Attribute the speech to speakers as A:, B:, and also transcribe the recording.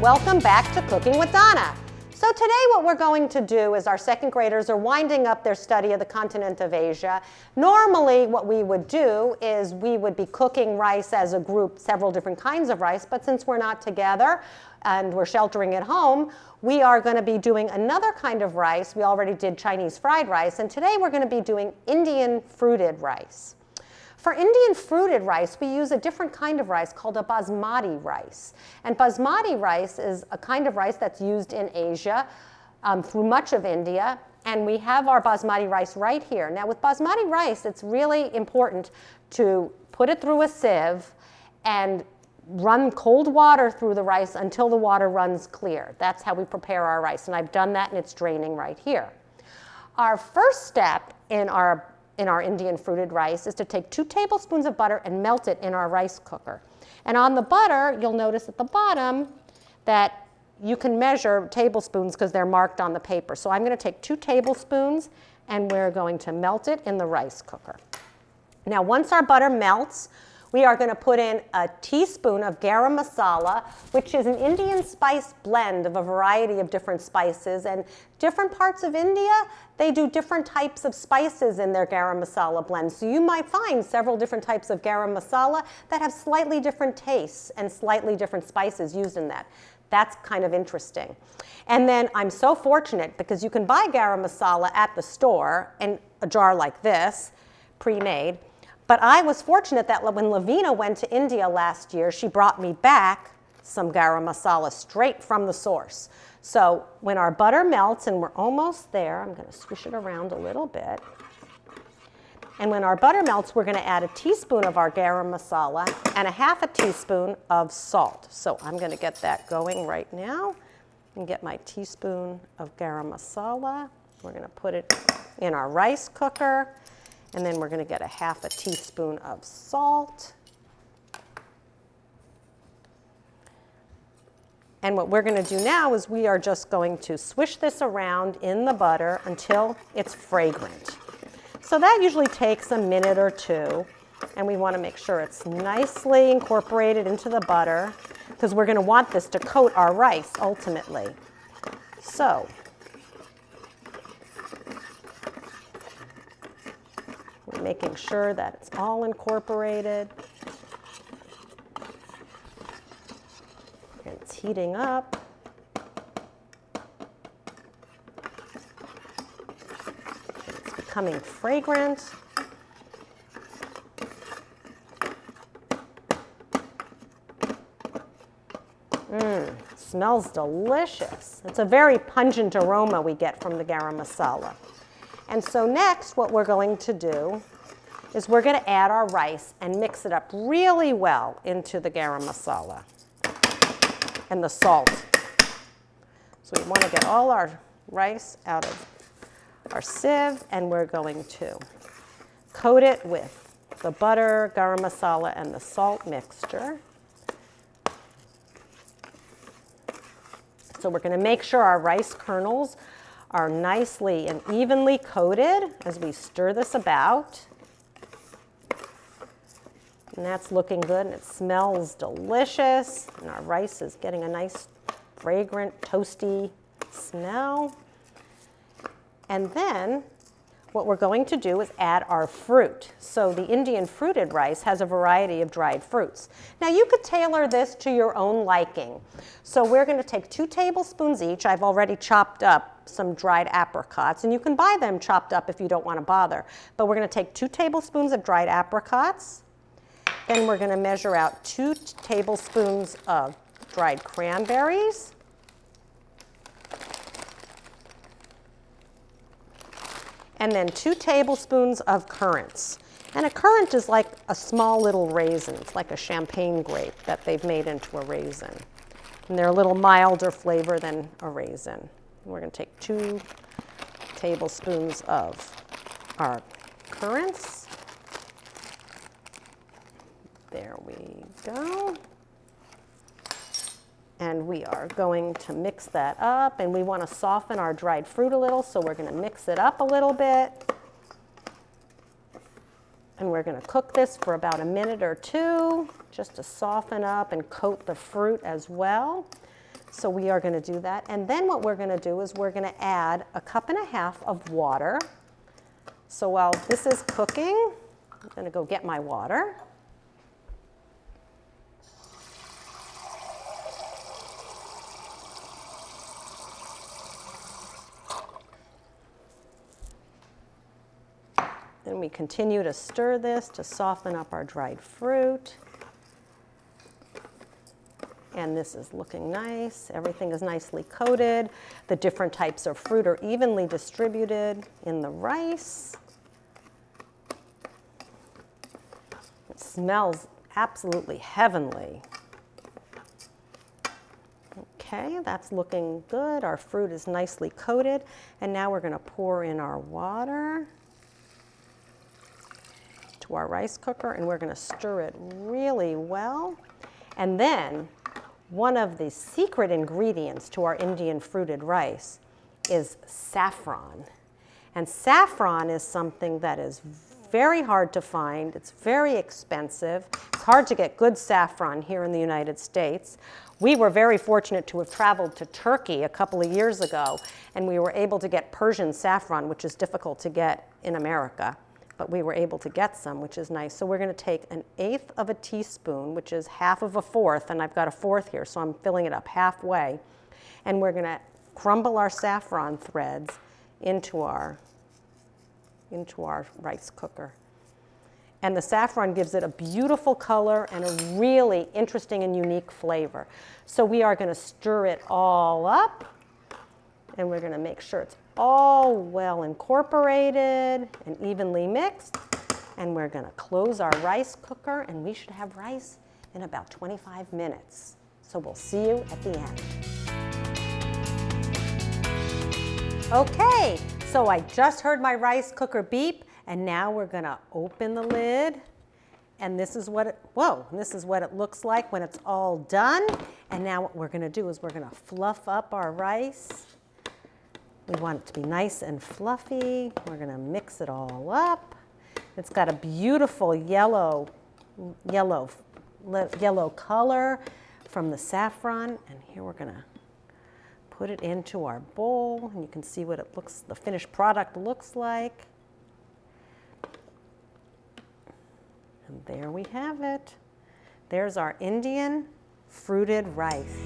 A: Welcome back to Cooking with Donna. So today what we're going to do is our second graders are winding up their study of the continent of Asia. Normally what we would do is we would be cooking rice as a group, several different kinds of rice, but since we're not together and we're sheltering at home, we are going to be doing another kind of rice. We already did Chinese fried rice, and today we're going to be doing Indian fruited rice. For Indian fruited rice, we use a different kind of rice called a basmati rice. And basmati rice is a kind of rice that's used in Asia through much of India. And we have our basmati rice right here. Now with basmati rice, it's really important to put it through a sieve and run cold water through the rice until the water runs clear. That's how we prepare our rice. And I've done that, and it's draining right here. Our first step in our Indian fruited rice is to take 2 tablespoons of butter and melt it in our rice cooker. And on the butter, you'll notice at the bottom that you can measure tablespoons because they're marked on the paper. So I'm going to take 2 tablespoons and we're going to melt it in the rice cooker. Now once our butter melts, we are going to put in a teaspoon of garam masala, which is an Indian spice blend of a variety of different spices. And different parts of India, they do different types of spices in their garam masala blend. So you might find several different types of garam masala that have slightly different tastes and slightly different spices used in that. That's kind of interesting. And then I'm so fortunate because you can buy garam masala at the store in a jar like this, pre-made. But I was fortunate that when Lavina went to India last year, she brought me back some garam masala straight from the source. So when our butter melts, and we're almost there, I'm going to swish it around a little bit. And when our butter melts, we're going to add a teaspoon of our garam masala and a half a teaspoon of salt. So I'm going to get that going right now and get my teaspoon of garam masala. We're going to put it in our rice cooker. And then we're going to get a half a teaspoon of salt. And what we're going to do now is we are just going to swish this around in the butter until it's fragrant. So that usually takes a minute or two. And we want to make sure it's nicely incorporated into the butter because we're going to want this to coat our rice ultimately. So we're making sure that it's all incorporated. And it's heating up. It's becoming fragrant. Smells delicious. It's a very pungent aroma we get from the garam masala. And so next, what we're going to do is we're going to add our rice and mix it up really well into the garam masala and the salt. So we want to get all our rice out of our sieve, and we're going to coat it with the butter, garam masala, and the salt mixture. So we're going to make sure our rice kernels are nicely and evenly coated as we stir this about. And that's looking good, and it smells delicious. And our rice is getting a nice, fragrant, toasty smell. And then what we're going to do is add our fruit. So the Indian fruited rice has a variety of dried fruits. Now you could tailor this to your own liking. So we're going to take 2 tablespoons each. I've already chopped up some dried apricots, and you can buy them chopped up if you don't want to bother. But we're going to take 2 tablespoons of dried apricots. Then we're going to measure out 2 tablespoons of dried cranberries. And then 2 tablespoons of currants. And a currant is like a small little raisin. It's like a champagne grape that they've made into a raisin. And they're a little milder flavor than a raisin. We're going to take 2 tablespoons of our currants. There we go. And we are going to mix that up, and we want to soften our dried fruit a little, so we're going to mix it up a little bit. And we're going to cook this for about a minute or 2, just to soften up and coat the fruit as well. So we are going to do that. And then what we're going to do is we're going to add 1.5 cups of water. So while this is cooking, I'm going to go get my water. Then we continue to stir this to soften up our dried fruit. And this is looking nice. Everything is nicely coated. The different types of fruit are evenly distributed in the rice. It smells absolutely heavenly. Okay, that's looking good. Our fruit is nicely coated. And now we're going to pour in our water to our rice cooker, and we're going to stir it really well. And then one of the secret ingredients to our Indian fruited rice is saffron. And saffron is something that is very hard to find. It's very expensive. It's hard to get good saffron here in the United States. We were very fortunate to have traveled to Turkey a couple of years ago, and we were able to get Persian saffron, which is difficult to get in America. But we were able to get some, which is nice. So we're going to take 1/8 of a teaspoon, which is 1/2 of a 1/4, and I've got a 1/4 here, so I'm filling it up halfway. And we're going to crumble our saffron threads into our rice cooker. And the saffron gives it a beautiful color and a really interesting and unique flavor. So we are going to stir it all up, and we're going to make sure it's all well incorporated and evenly mixed. And we're going to close our rice cooker, and we should have rice in about 25 minutes. So we'll see you at the end. Okay, so I just heard my rice cooker beep, and now we're going to open the lid. And this is what it looks like when it's all done. And now what we're going to do is we're going to fluff up our rice. We want it to be nice and fluffy. We're going to mix it all up. It's got a beautiful yellow color from the saffron. And here we're going to put it into our bowl, and you can see what the finished product looks like. And there we have it. There's our Indian fruited rice.